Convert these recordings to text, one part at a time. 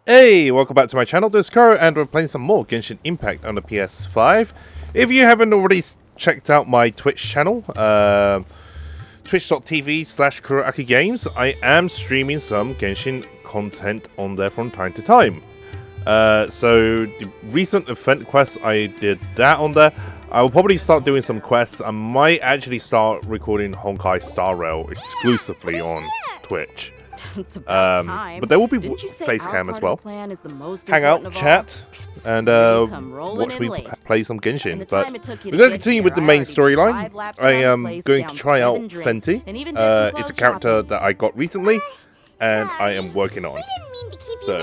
Hey, welcome back to my channel. This is Kuro, and we're playing some more Genshin Impact on the PS5. If you haven't already checked out my Twitch channel, twitch.tv/KuroAkiGames, I am streaming some Genshin content on there from time to time. So the recent event quests, I did that on there. I will probably start doing some quests. I might actually start recording Honkai Star Rail exclusively on Twitch. It's about time. But there will be face cam as well. Hang out, chat, and watch me play some Genshin. But we're going to continue with the main storyline. I am going to try out Fenty. It's a character that I got recently, and I am working on. So,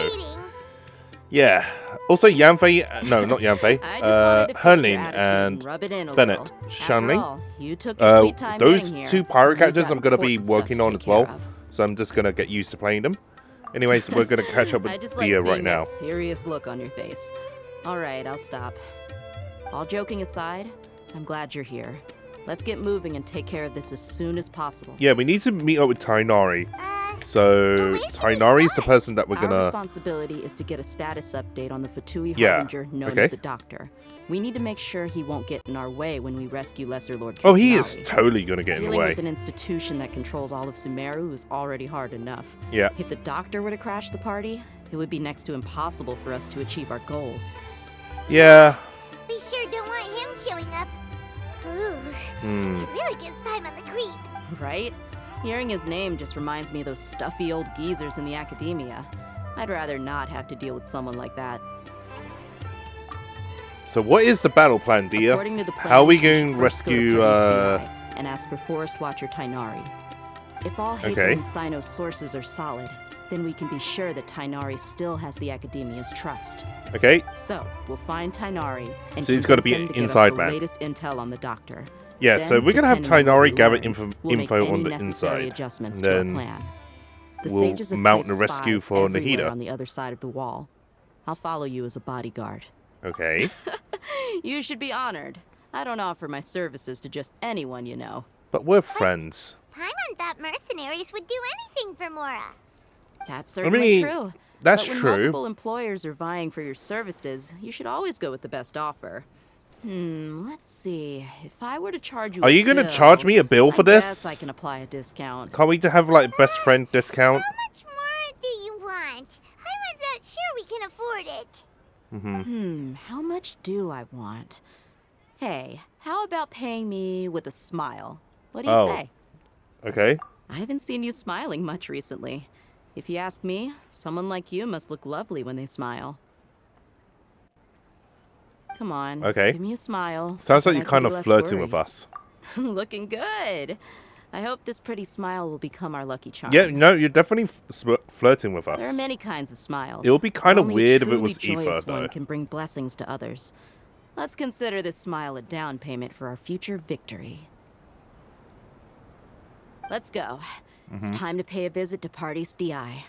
yeah. Also, Yanfei, no, not Yanfei, Herlin and Bennett Shanley. Those two pirate characters I'm going to be working on as well. So I'm just gonna get used to playing them. Anyways, we're gonna catch up with Dehya right now. That serious look on your face. All right, I'll stop. All joking aside, I'm glad you're here. Let's get moving and take care of this as soon as possible. Yeah, we need to meet up with Tighnari. So Tighnari is the person that we're gonna. Our responsibility is to get a status update on the Fatui Harbinger known as the Doctor. We need to make sure he won't get in our way when we rescue Lesser Lord Tighnari. Oh, he is totally gonna get in the way. Dealing with an institution that controls all of Sumeru is already hard enough. Yeah. If the Doctor were to crash the party, it would be next to impossible for us to achieve our goals. Yeah. We sure don't want him showing up. Ooh, it really gives Paimon on the creeps. Right? Hearing his name just reminds me of those stuffy old geezers in the academia. I'd rather not have to deal with someone like that. So what is the battle plan, Dehya? According to the plan, how are we should going to first go rescue Dehya and ask for Forest Watcher Tighnari. If all Haken and Sino's sources are solid, then we can be sure that Tighnari still has the academia's trust. Okay. So we'll find Tighnari and so he's got to be inside the man. Latest intel on the Doctor. Yeah. Then, so we're gonna have Tighnari gather info we'll on the inside. Adjustments and then to our plan. The we'll sages have mount placed a rescue spies for everywhere Nahida on the other side of the wall. I'll follow you as a bodyguard. Okay. You should be honored. I don't offer my services to just anyone, you know. But we're friends. Paimon thought mercenaries would do anything for Mora. That's certainly true. That's but when true. multiple employers are vying for your services, you should always go with the best offer. Let's see. If I were to charge you Are you going to charge me a bill for this? Yes, I can apply a discount. Can't we have like best friend discount? How much more do you want? Paimon's not sure we can afford it. How much do I want? Hey, how about paying me with a smile? What do you say? Okay. I haven't seen you smiling much recently. If you ask me, someone like you must look lovely when they smile. Come on, give me a smile. Sounds like you're kind of flirting with us. Looking good. I hope this pretty smile will become our lucky charm. Yeah, no, you're definitely flirting with us. There are many kinds of smiles. It would be kind of weird if it Only was truly Aoife, joyous though. one can bring blessings to others. Let's consider this smile a down payment for our future victory. Let's go. It's time to pay a visit to Party's DI.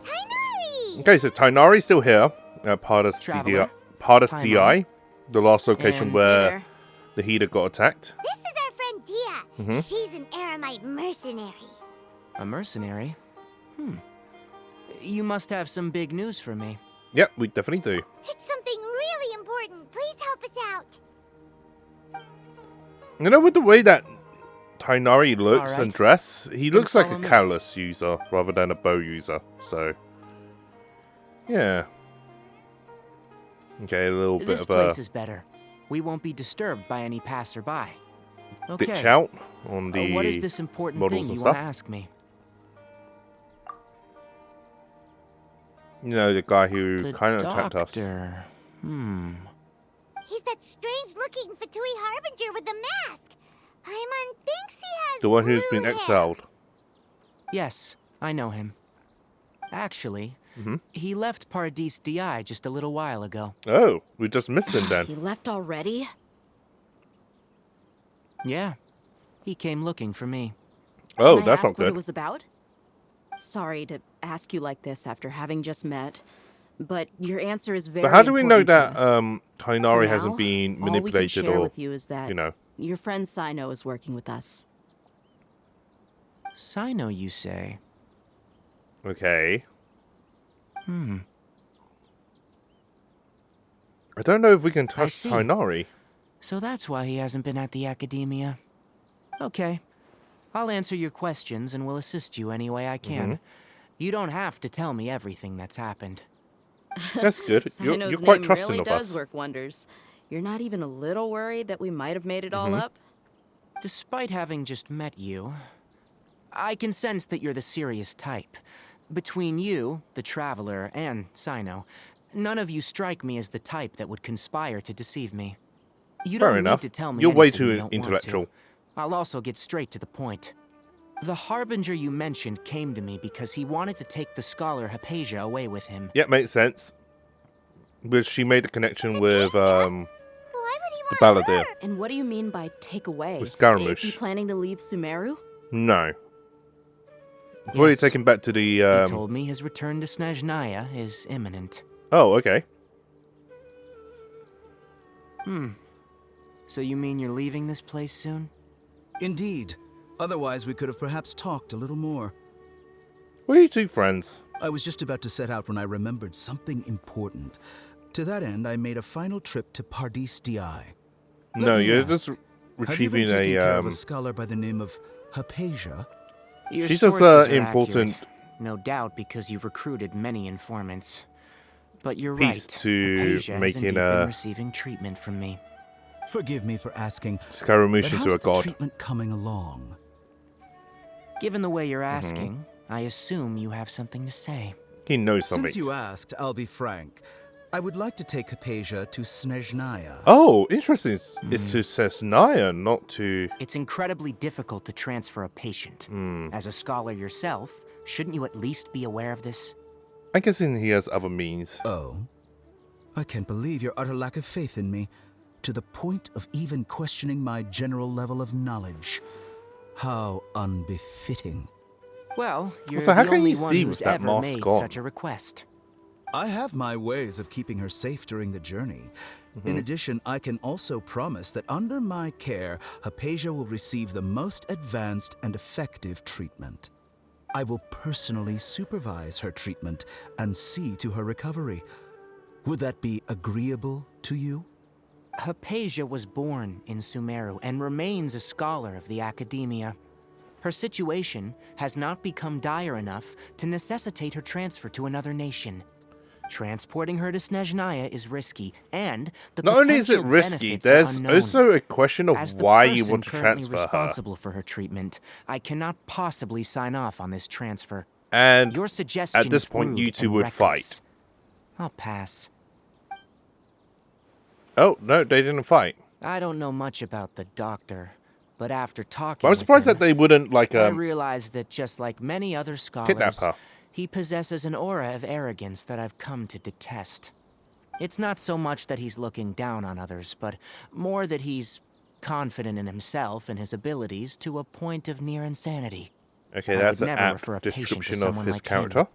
Tighnari! Okay, so Tighnari's still here at Partis DI, the last location where the Heater got attacked. This is our friend Dehya. She's an Aramite mercenary. A mercenary? You must have some big news for me. Yep, we definitely do. It's something really important. Please help us out. You know, with the way that Tighnari looks and dress, he looks like a callus user rather than a bow user. So, yeah. Okay, a little bit This of place is better. We won't be disturbed by any passerby. Okay. ditch out on the what is this important models thing and you want stuff. to ask me? You know, the guy who The kind of attacked us. doctor. He's that strange-looking Fatui Harbinger with the mask. Paimon thinks he has The one who's blue been hair. exiled. Yes, I know him. Actually, he left Paradis DI just a little while ago. Oh, we just missed him then. He left already? Yeah, he came looking for me. Oh, Can I that's ask not what good. it was about? Sorry to ask you like this after having just met, but your answer is very But how do we know important that to us. Tighnari For hasn't now, been all we can manipulated share or, with you is that you know? your friend Sino is working with us. Sino, you say? Okay. I don't know if we can touch Tighnari. So that's why he hasn't been at the academia. Okay. I'll answer your questions and will assist you any way I can. You don't have to tell me everything that's happened. That's good. You're Sino's quite name trusting really of does us. work wonders. You're not even a little worried that we might have made it all up? Despite having just met you, I can sense that you're the serious type. Between you, the Traveler, and Sino, none of you strike me as the type that would conspire to deceive me. You Fair don't enough. need to tell me You're way anything you too don't intellectual. want to. I'll also get straight to the point. The Harbinger you mentioned came to me because he wanted to take the scholar Hypatia away with him. Yeah, makes sense. Because she made a connection with Why would he the want Balladeer. her? And what do you mean by take away? With Scaramouche. Is he planning to leave Sumeru? No. Probably Yes. taken back to the. He told me his return to Snezhnaya is imminent. Oh, okay. So you mean you're leaving this place soon? Indeed. Otherwise, we could have perhaps talked a little more. What are you two friends? I was just about to set out when I remembered something important. To that end, I made a final trip to Pardis Di. No, me you're ask, just Have you retrieving been taking care of a. a scholar by the name of Hypatia? Your She's just, sources are important- accurate, no doubt because you've recruited many informants. But you're Piece right. to Hypatia has making indeed a- been receiving treatment from me. Forgive me for asking, Scaramouche but into how's a the god. treatment coming along? Given the way you're asking, I assume you have something to say. He knows something. Since you asked, I'll be frank. I would like to take Hypatia to Snezhnaya. Oh, interesting. It's to Snezhnaya, not to. It's incredibly difficult to transfer a patient. As a scholar yourself, shouldn't you at least be aware of this? I'm guessing he has other means. Oh? I can't believe your utter lack of faith in me, to the point of even questioning my general level of knowledge. How unbefitting. Well, you're So how the can only you one see who's with that ever mask made on? such a request. I have my ways of keeping her safe during the journey. In addition, I can also promise that under my care, Hypatia will receive the most advanced and effective treatment. I will personally supervise her treatment and see to her recovery. Would that be agreeable to you? Hypatia was born in Sumeru and remains a scholar of the academia. Her situation has not become dire enough to necessitate her transfer to another nation. Transporting her to Snezhnaya is risky, and the Not only is it potential risky, benefits are there's unknown. also a question of As the why you person want to currently transfer her. responsible for her treatment, I cannot possibly sign off on this transfer. And Your suggestion at this is point, you rude two and would reckless. fight. I'll pass. Oh, no, they didn't fight. I don't know much about the doctor, but after talking But I'm with surprised him, that they wouldn't, like, I realized that just like many other kidnap scholars, her. he possesses an aura of arrogance that I've come to detest. It's not so much that he's looking down on others, but more that he's confident in himself and his abilities to a point of near insanity. Okay, I that's would an never refer a apt patient to description of someone his like him. character.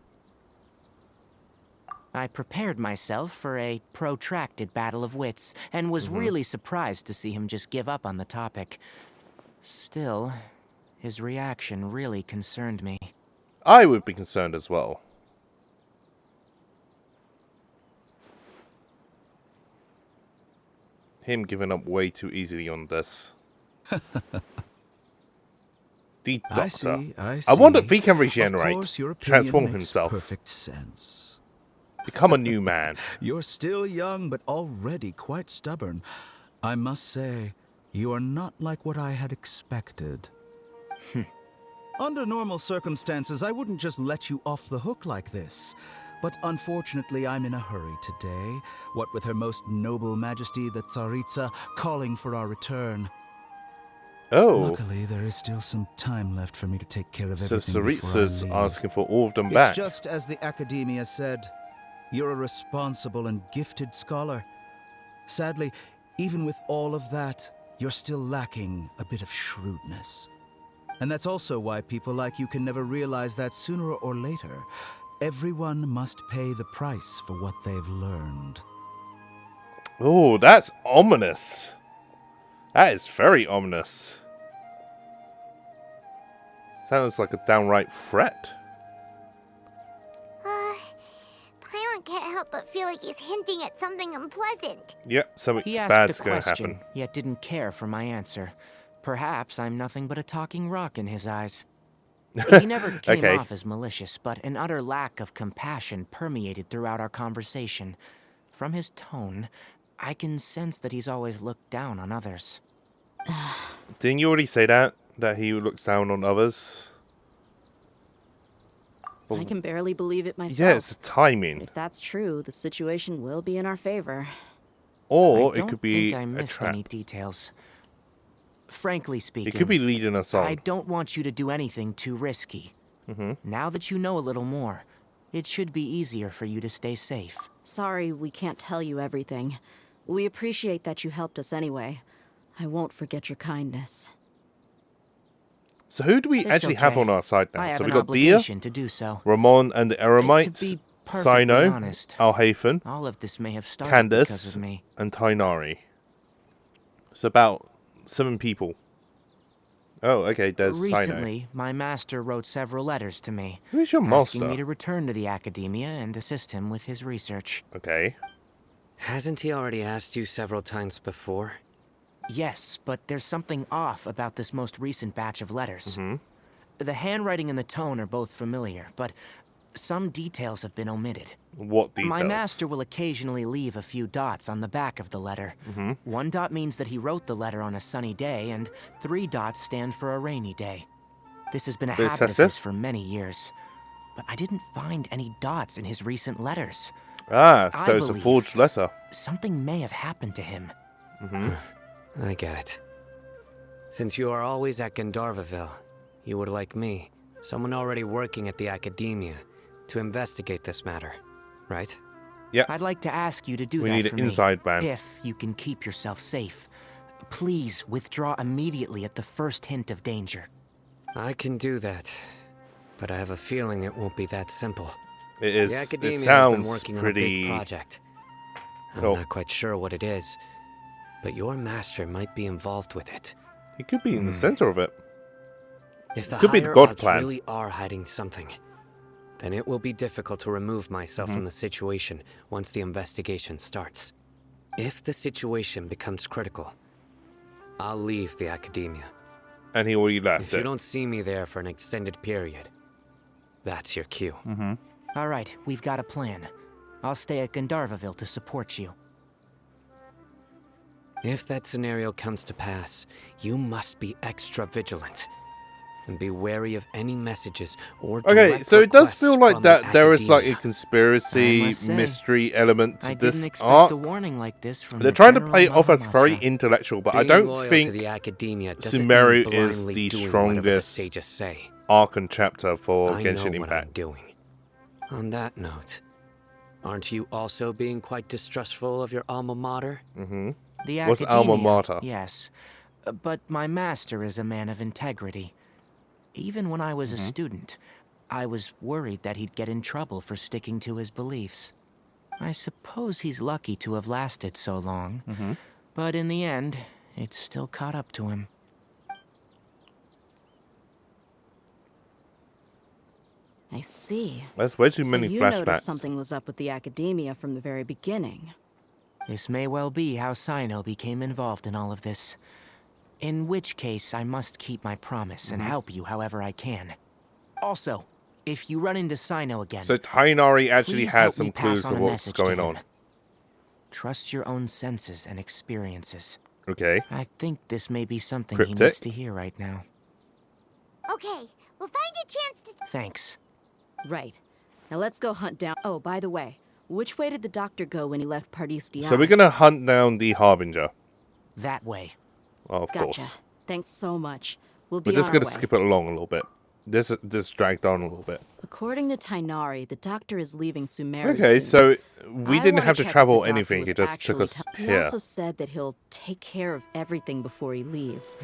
I prepared myself for a protracted battle of wits, and was really surprised to see him just give up on the topic. Still, his reaction really concerned me. I would be concerned as well. Him giving up way too easily on this. The Doctor. I see. I wonder if see. he can Of regenerate, course, your opinion transform makes himself, perfect sense. become a new man. You're still young, but already quite stubborn. I must say, you are not like what I had expected. Under normal circumstances, I wouldn't just let you off the hook like this. But unfortunately, I'm in a hurry today, what with Her Most Noble Majesty the Tsaritsa calling for our return. Oh, Luckily, there is still some time left for me to take care of so everything before I Tsaritsa's leave. asking for all of them It's back. just as the Academia said. You're a responsible and gifted scholar. Sadly, even with all of that, you're still lacking a bit of shrewdness. And that's also why people like you can never realize that sooner or later, everyone must pay the price for what they've learned. Oh, that's ominous. That is very ominous. Sounds like a downright threat. help but feel like he's hinting at something unpleasant. Yep, something He asked bad's a going to question, happen. yet didn't care for my answer. Perhaps I'm nothing but a talking rock in his eyes. He never came Okay. off as malicious, but an utter lack of compassion permeated throughout our conversation. From his tone, I can sense that he's always looked down on others. Didn't you already say that? That he looks down on others? I can barely believe it myself. Yeah, it's the timing. If that's true, the situation will be in our favor. Or I it could be don't think I a missed trap. any details. Frankly speaking, It could be leading us I on. don't want you to do anything too risky. Now that you know a little more, it should be easier for you to stay safe. Sorry we can't tell you everything. We appreciate that you helped us anyway. I won't forget your kindness. So who do we It's actually have okay. on our side I now? have So an we got Dehya, obligation to do so. Ramon and the To Eremites, be perfectly Sino, honest, Alhafen, all of this may have started because Candace, of me. and Tighnari. It's about 7 people. Oh, okay, there's Sino. Recently, my master wrote several letters to me, Who's your asking me master? to return to the academia and assist him with his research. Okay. Hasn't he already asked you several times before? Yes, but there's something off about this most recent batch of letters. The handwriting and the tone are both familiar, but some details have been omitted. What details? My master will occasionally leave a few dots on the back of the letter. 1 dot means that he wrote the letter on a sunny day, and 3 dots stand for a rainy day. This has been a habit of Excessive? his for many years. But I didn't find any dots in his recent letters. Ah, I so it's a believe- forged letter. Something may have happened to him. I get it. Since you are always at Gandharvaville, you would like me, someone already working at the academia, to investigate this matter, right? I'd like to ask you to do We that need for an me. inside man. If you can keep yourself safe. Please withdraw immediately at the first hint of danger. I can do that, but I have a feeling it won't be that simple. It is. The academia It has sounds been working pretty. on a big project. I'm Oh. not quite sure what it is, but your master might be involved with it. He could be in the center of it. If the Could be the higher God ups plan. really are hiding something, then it will be difficult to remove myself from the situation once the investigation starts. If the situation becomes critical, I'll leave the academia. And he already left If you it. don't see me there for an extended period, that's your cue. All right, we've got a plan. I'll stay at Gandharvaville to support you. If that scenario comes to pass, you must be extra vigilant. And be wary of any messages or Okay, direct so it does requests feel like from that the there is like a academia. I conspiracy, must say, mystery element to I this didn't expect arc. a warning like this from They're the trying to General play it off as Mama very Mantra. intellectual, but I Being don't loyal to think the academia doesn't Sumeru mean is blindly the doing whatever the strongest sages say. arc and chapter for I know Genshin what I'm Impact. doing. On that note, aren't you also being quite distrustful of your alma mater? The What's academia, alma mater? yes. But my master is a man of integrity. Even when I was a student, I was worried that he'd get in trouble for sticking to his beliefs. I suppose he's lucky to have lasted so long. But in the end, it's still caught up to him. I see. That's way too So many you flashbacks. noticed something was up with the academia from the very beginning. This may well be how Sino became involved in all of this. In which case, I must keep my promise and help you however I can. Also, if you run into Sino again, So Tighnari actually please has help some me pass clues on of a what's message to going him. on. Trust your own senses and experiences. Okay. I think this may be something he Cryptic. needs to hear right now. Okay, we'll find a chance to... Thanks. Right. Now let's go hunt down... Oh, by the way, which way did the doctor go when he left Pardistia? So we're gonna hunt down the Harbinger. That way. Oh, of Gotcha. course. Thanks so much. We'll be We're just on our gonna way. skip it along a little bit. This dragged on a little bit. According to Tighnari, the doctor is leaving Sumeru Okay, soon. so we I didn't wanna have to check if travel the doctor anything. was It just took actually us He here. also said that he'll take care of everything before he leaves.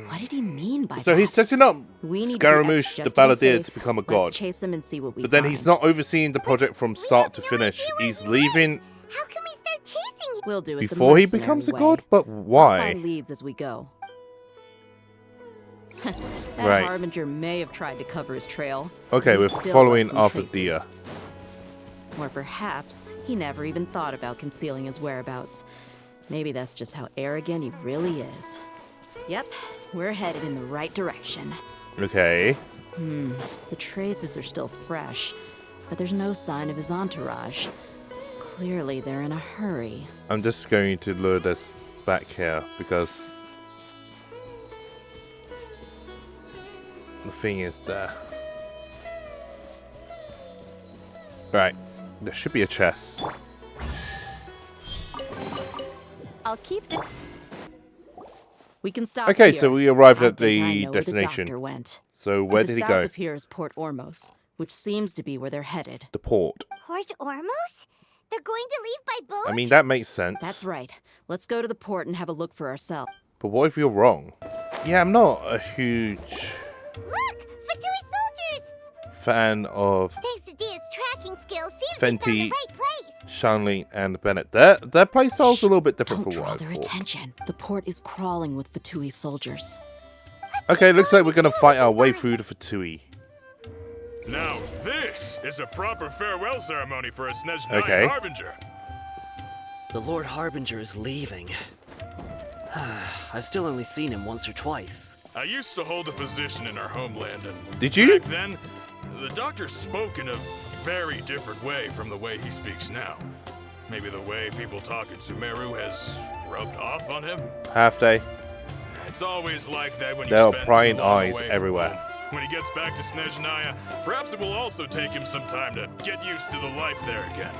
What did he mean by So that? he's setting up We need to be Scaramouche, the just to be balladeer, safe. to become a Let's god. chase him and see what we But then find. he's not overseeing the project from start to have no finish. idea where He's he went. leaving How can we start chasing him? We'll do it before he the becomes a mercenary god? way. But We'll why? find leads as we go. That Right. Harbinger may have tried to cover his trail. Okay, He we're still following left some after traces. Dehya. Or perhaps he never even thought about concealing his whereabouts. Maybe that's just how arrogant he really is. Yep, we're headed in the right direction. Okay. The traces are still fresh, but there's no sign of his entourage. Clearly, they're in a hurry. I'm just going to lure this back here because the thing is there. Right, there should be a chest. I'll keep the... We can stop Okay, here. so we arrived I at think I the know where destination. The doctor went. So where did he To the go? south of here is Port Ormos, which seems to be where they're headed. The port. Port Ormos? They're going to leave by boat? I mean, that makes sense. That's right. Let's go to the port and have a look for ourselves. But what if you're wrong? Yeah, I'm not a huge Look! Fatui soldiers! fan of Thanks to Dehya's tracking skills, seems we found Fenty, the right place. Shanley, and Bennett. Their playstyle's a little bit different Don't from draw what I their thought. attention. The port is crawling with Fatui soldiers. Okay, looks like we're gonna fight our way through the Fatui. Now this is a proper farewell ceremony for a Snezhnaya Okay. Harbinger. The Lord Harbinger is leaving. I've still only seen him once or twice. I used to hold a position in our homeland, and Did you? back then, the doctor spoke in a very different way from the way he speaks now. Maybe the way people talk in Sumeru has rubbed off on him. Half day. It's always like that when you There are spend prying too long eyes away from everywhere. home. When he gets back to Snezhnaya, perhaps it will also take him some time to get used to the life there again.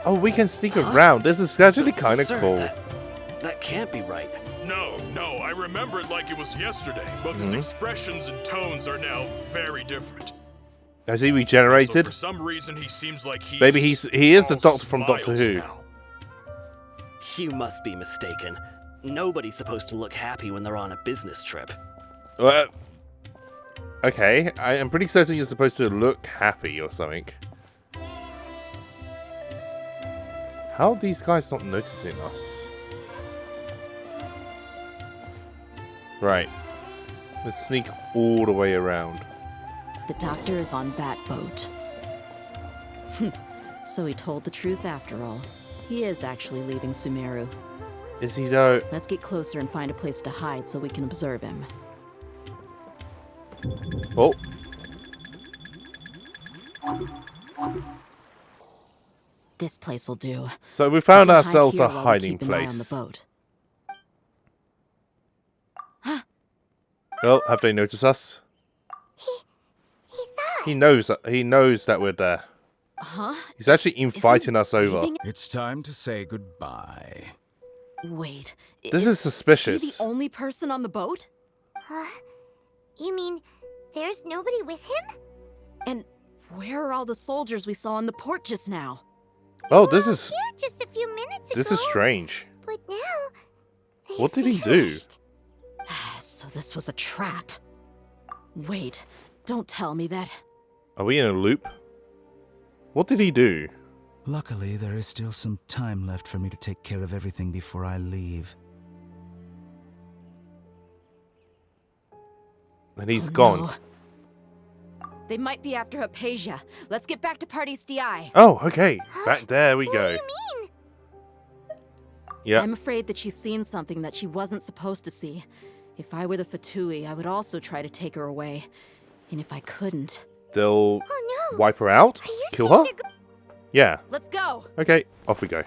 Oh, we can sneak around. This is actually kind of Sir, cool. that can't be right. No, I remember it like it was yesterday. Both his expressions and tones are now very different. Has he So regenerated? for some reason, he seems like he's Maybe he is the all Doctor from Doctor smiles Who. now. You must be mistaken. Nobody's supposed to look happy when they're on a business trip. Okay, I am pretty certain you're supposed to look happy or something. How are these guys not noticing us? Right. Let's sneak all the way around. The doctor is on that boat. So he told the truth after all. He is actually leaving Sumeru. Is he though? Let's get closer and find a place to hide so we can observe him. Oh. This place will do. So we found We can hide ourselves here a while we hiding keep an eye on the place. boat. Oh, have they noticed us? He saw He knows that we're there. Huh? He's actually inviting us over. Leaving- It's time to say goodbye. Wait. This is he suspicious. the only person on the boat? You mean there's nobody with him? And where are all the soldiers we saw in the port just now? Oh, this is Yeah, just a few minutes ago. this is strange. But now... they've What did he do? vanished. So this was a trap. Wait, don't tell me that. Are we in a loop? What did he do? Luckily, there is still some time left for me to take care of everything before I leave. And he's Oh, gone. no. They might be after Hypatia. Let's get back to Party's DI. Oh, okay. Back there we What do go. you mean? Yeah. I'm afraid that she's seen something that she wasn't supposed to see. If I were the Fatui, I would also try to take her away. And if I couldn't... They'll Oh no! wipe her out? Are you Kill saying her? they're Yeah. Let's go! Okay, off we go.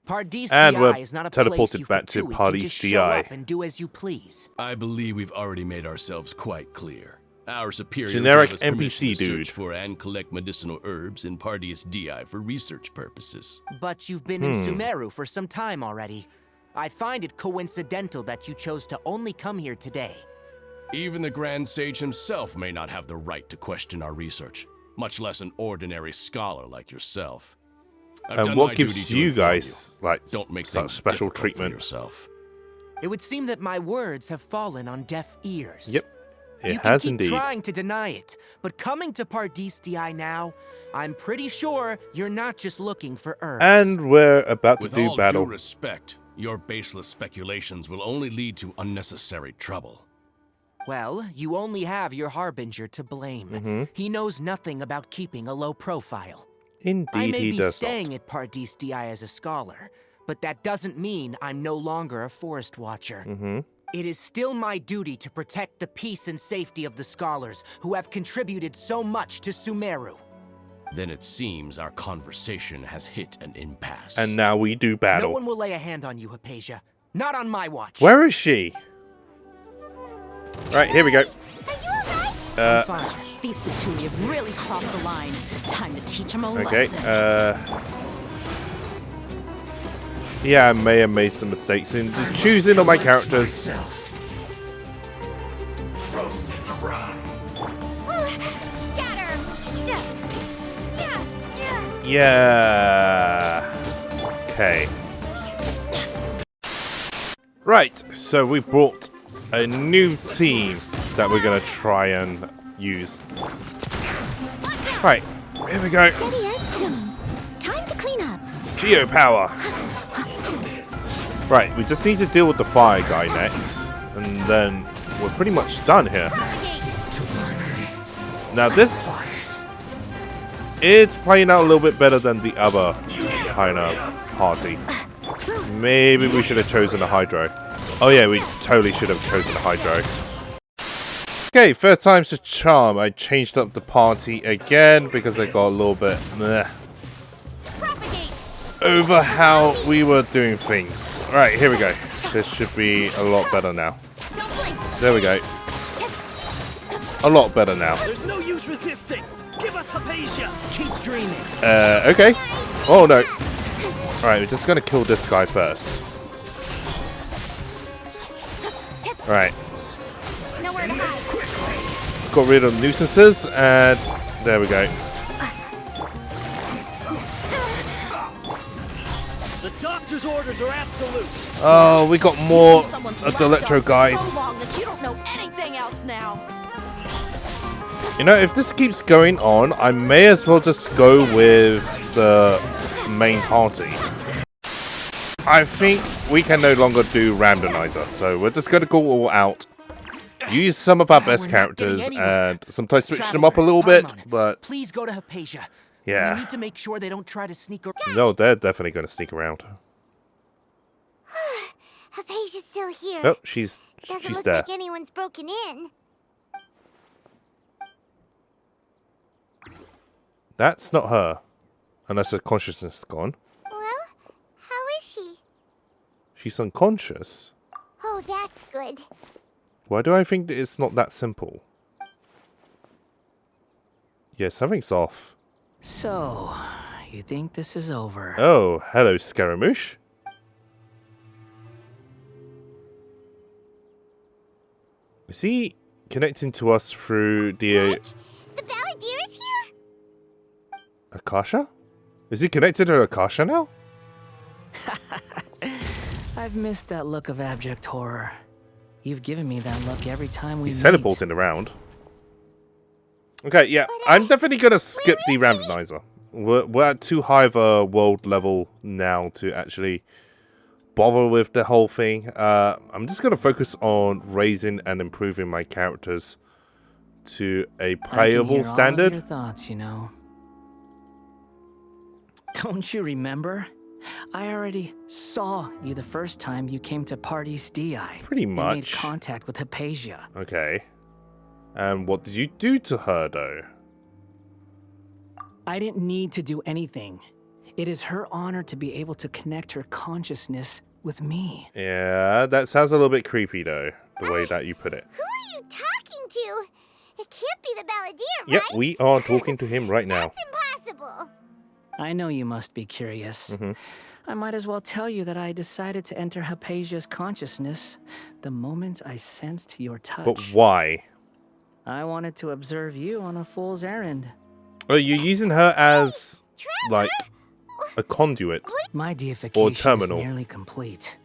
Pardee's And DI we're is not a teleported place you back to Fatui can Pardee's just show DI. up and do as you please. I believe we've already made ourselves quite clear. Our superior Generic gave us permission NPC to dude. search for and collect medicinal herbs in Pardee's DI for research purposes. But you've been in Sumeru for some time already. I find it coincidental that you chose to only come here today. Even the Grand Sage himself may not have the right to question our research, much less an ordinary scholar like yourself. I've And done what my gives duty to you inform guys like Don't make such things special difficult for treatment? yourself. It would seem that my words have fallen on deaf ears. Yep. It You can has keep indeed. trying to deny it, but coming to Pardee's DI now, I'm pretty sure you're not just looking for herbs. And we're about to With do all battle. due respect, your baseless speculations will only lead to unnecessary trouble. Well, you only have your Harbinger to blame. He knows nothing about keeping a low profile. Indeed, I may he be does staying not. at Paradis Dehya as a scholar, but that doesn't mean I'm no longer a Forest Watcher. It is still my duty to protect the peace and safety of the scholars who have contributed so much to Sumeru. Then it seems our conversation has hit an impasse. And now we do battle. No one will lay a hand on you, Hypatia. Not on my watch. Where is she? Right, here we go. Are you alright? I'm fine. These Fatui have really crossed the line. Time to teach them a Okay, lesson. yeah, I may have made some mistakes in choosing all my characters. Scatter! Yeah. Okay. Right, so we brought a new team that we're going to try and use. Right, here we go. Steady as stone. Time to clean up. Geo power. Right, we just need to deal with the fire guy next, and then we're pretty much done here. Now this is playing out a little bit better than the other kind of party. Maybe we should have chosen a Hydro. Oh yeah, we totally should have chosen a Hydro. Okay, first time's a charm. I changed up the party again because I got a little bit meh over how we were doing things. Alright, here we go. This should be a lot better now. There we go. A lot better now. There's no use resisting. Give us Hypatia. Keep dreaming. Okay. Oh no. Alright, we're just gonna kill this guy first. Alright. Nowhere to hide. Got rid of nuisances, and there we go. The doctor's orders are absolute. Oh, we got more of the electro guys. So long that you don't know anything else now. You know, if this keeps going on, I may as well just go with the main party. I think we can no longer do randomizer, so we're just gonna go all out. Use some of our best characters and sometimes switch them up a little bit, but Please go to Hypatia. We yeah. need to make sure they don't try to sneak around. No, they're definitely gonna sneak around. Hypatia's still here. Oh, she's Doesn't look there. like anyone's broken in. That's not her, unless her consciousness is gone. Well, how is she? She's unconscious. Oh, that's good. Why do I think that it's not that simple? Yeah, something's off. So, you think this is over? Oh, hello, Scaramouche. Is he connecting to us through the What? The Balladeer is here? Akasha? Is he connected to Akasha now? I've missed that look of abject horror. You've given me that look every time we He's meet. teleporting around. Okay, yeah, I'm definitely gonna skip the randomizer. We're at too high of a world level now to actually bother with the whole thing. I'm just gonna focus on raising and improving my characters to a playable standard. All of your thoughts, you know. Don't you remember? I already saw you the first time you came to Paradis Dehya. Pretty And made much. contact with Hypatia. Okay. And what did you do to her, though? I didn't need to do anything. It is her honor to be able to connect her consciousness with me. Yeah, that sounds a little bit creepy, though, the way that you put it. Who are you talking to? It can't be the Balladeer, Yep, right? we are talking to him right now. That's impossible. I know you must be curious. I might as well tell you that I decided to enter Hypatia's consciousness the moment I sensed your touch. But why? I wanted to observe you on a fool's errand. Are you using her as, like, a conduit? My deification is terminal. nearly complete.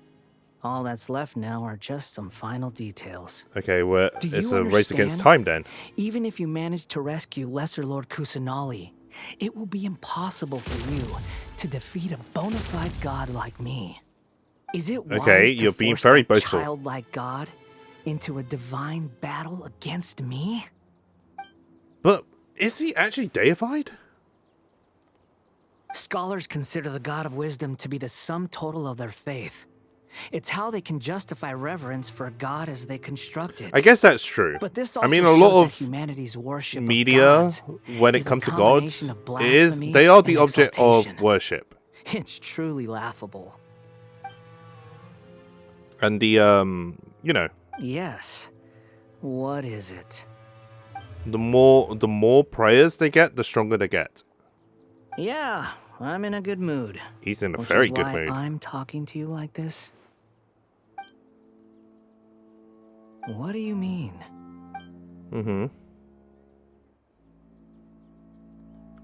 All that's left now are just some final details. Okay, well, Do it's you a race against understand? time then. Even if you manage to rescue Lesser Lord Kusanali, it will be impossible for you to defeat a bona fide god like me. Is it wise Okay, to you're being force very that boastful. childlike god into a divine battle against me? But is he actually deified? Scholars consider the God of Wisdom to be the sum total of their faith. It's how they can justify reverence for a god as they construct it. I guess that's true. But this I also mean, a lot shows of that humanity's worship media, of gods when it is a comes to gods, combination of they are blasphemy the and object of exaltation. worship. It's truly laughable. And the, you know, Yes. What is it? the more prayers they get, the stronger they get. Yeah, I'm in a good mood. He's in a Which very is good why mood. I'm talking to you like this. What do you mean? Mm-hmm.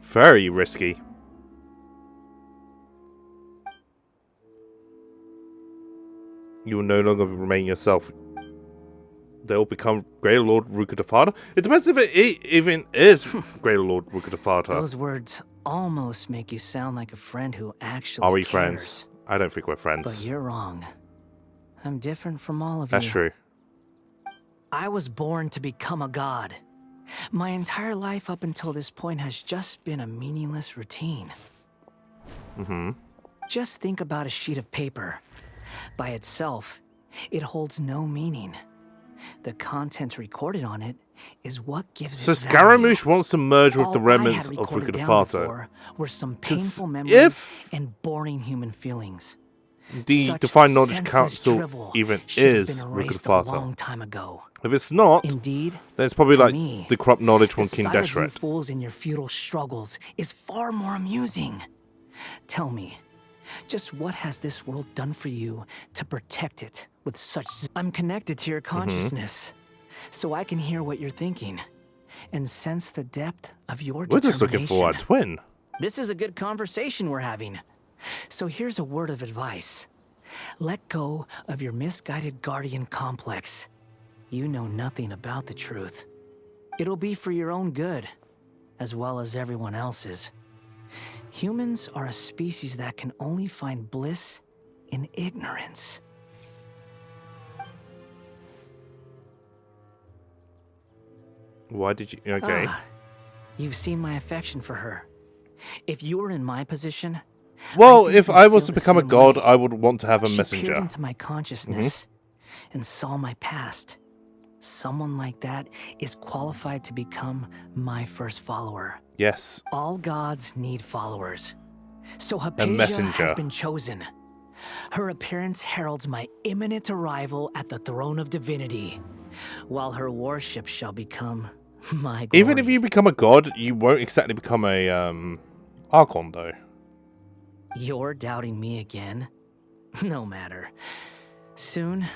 Very risky. You will no longer remain yourself. They'll become Greater Lord Rukkhadevata. It depends if it even is Greater Lord Rukkhadevata. Those words almost make you sound like a friend who actually Are we cares. friends? I don't think we're But friends. you're wrong. I'm different from all of That's you. true. I was born to become a god. My entire life up until this point has just been a meaningless routine. Mm-hmm. Just think about a sheet of paper. By itself, it holds no meaning. The content recorded on it is what gives So it value. Scaramouche wants to merge with the All I had remnants of recorded down Rukkhadevata. before were some 'Cause painful memories if and boring human feelings. the Such Divine Knowledge senseless Council drivel even should have is been erased a long Rukkhadevata. time ago. If it's not, Indeed, then it's probably to like me, the corrupt knowledge from the King sight of you Deshret. fools in your feudal struggles is far more amusing. Tell me, just what has this world done for you to protect it with such... I'm connected to your consciousness, so I can hear what you're thinking and sense the depth of your We're determination. just looking for our twin. This is a good conversation we're having. So here's a word of advice. Let go of your misguided guardian complex. You know nothing about the truth. It'll be for your own good, as well as everyone else's. Humans are a species that can only find bliss in ignorance. Why did you... Okay. You've seen my affection for her. If you were in my position... Well, I think if you'd I was feel to the become a same god, way. I would want to have a She messenger. peered into my consciousness and saw my past. Someone like that is qualified to become my first follower. Yes. All gods need followers. So Hypatia messenger. has been chosen. Her appearance heralds my imminent arrival at the throne of divinity, while her worship shall become my glory. Even if you become a god, you won't exactly become a Archon, though. You're doubting me again? No matter. Soon,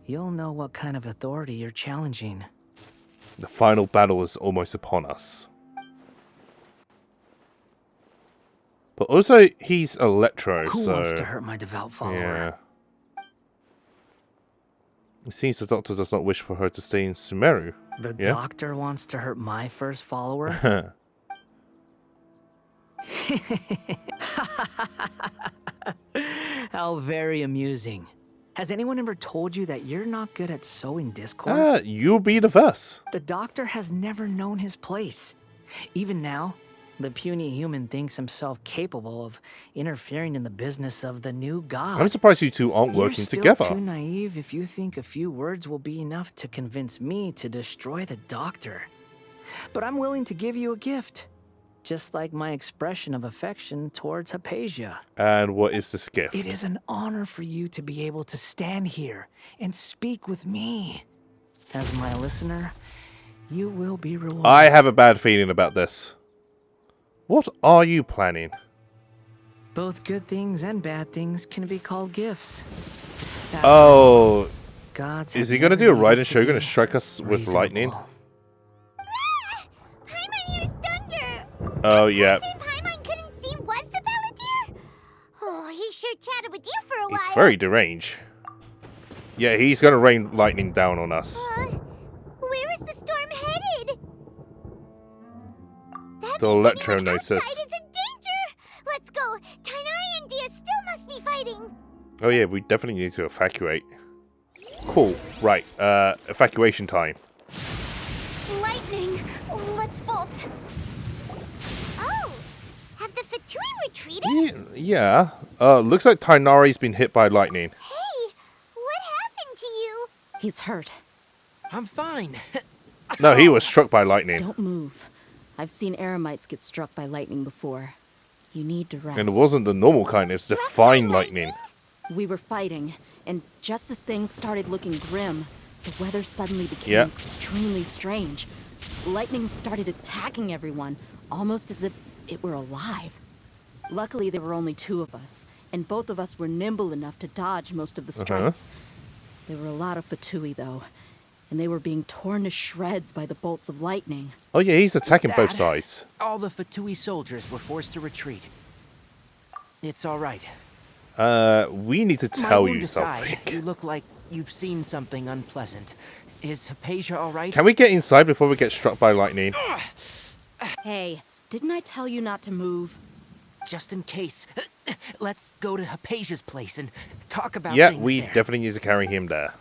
you'll know what kind of authority you're challenging. The final battle is almost upon us. But also, he's Electro, Who so... wants to hurt my devout follower? Yeah. It seems the Doctor does not wish for her to stay in Sumeru. The Yeah? Doctor wants to hurt my first follower? How very amusing. Has anyone ever told you that you're not good at sowing discord? You'll be the first. The Doctor has never known his place. Even now, the puny human thinks himself capable of interfering in the business of the new god. I'm surprised you two aren't working You're still together. too naive if you think a few words will be enough to convince me to destroy the Doctor. But I'm willing to give you a gift. Just like my expression of affection towards Hypatia. And what is this gift? It is an honor for you to be able to stand here and speak with me. As my listener, you will be rewarded. I have a bad feeling about this. What are you planning? Both good things and bad things can be called gifts. Oh, Gods is have he gonna never do a needed Raiden to Shogun be and strike us with lightning? reasonable. Paimon used thunder. Oh, yeah. That person Paimon couldn't see was the Palantir? Oh, he sure chatted with you for a He's while. very deranged. Yeah, he's gonna rain lightning down on us. Where is the storm headed? That The means Electro anyone knows outside this. is in danger. Let's go. Tighnari and Dehya still must be fighting. Oh yeah, we definitely need to evacuate. Cool. Right, evacuation time. Lightning! Let's bolt. Oh! Have the Fatui retreated? Yeah. Looks like Tighnari's been hit by lightning. Hey! What happened to you? He's hurt. I'm fine. No, he was struck by lightning. Don't move. I've seen eremites get struck by lightning before. You need to rest. And it wasn't the normal kind, it was divine lightning. We were fighting, and just as things started looking grim, the weather suddenly became extremely strange. Lightning started attacking everyone, almost as if it were alive. Luckily, there were only 2 of us, and both of us were nimble enough to dodge most of the strikes. There were a lot of Fatui, though, and they were being torn to shreds by the bolts of lightning. Oh yeah, he's attacking both sides. All the Fatui soldiers were forced to retreat. It's all right. We need to tell you something. You look like you've seen something unpleasant. Is Hypatia all right? Can we get inside before we get struck by lightning? Hey, didn't I tell you not to move? Just in case. Let's go to Hypatia's place and talk about Yeah, things we there. definitely need to carry him there.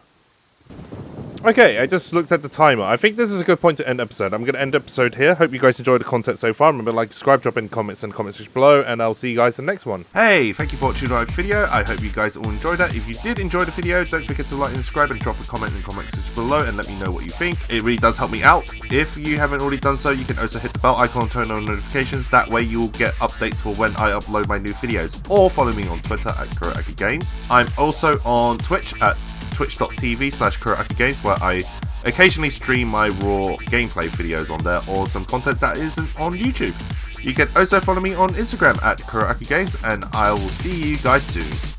Okay, I just looked at the timer. I think this is a good point to end episode. I'm going to end episode here. Hope you guys enjoyed the content so far. Remember to like, subscribe, drop in comments and comment section below, and I'll see you guys in the next one. Hey, thank you for watching my video. I hope you guys all enjoyed that. If you did enjoy the video, don't forget to like and subscribe and drop a comment in the comment section below and let me know what you think. It really does help me out. If you haven't already done so, you can also hit the bell icon, turn on notifications. That way you'll get updates for when I upload my new videos. Or follow me on Twitter at KuroAkiGames. I'm also on Twitch at twitch.tv/KuroAkiGames, where I occasionally stream my raw gameplay videos on there, or some content that isn't on YouTube. You can also follow me on Instagram at KuroAkiGames, and I will see you guys soon.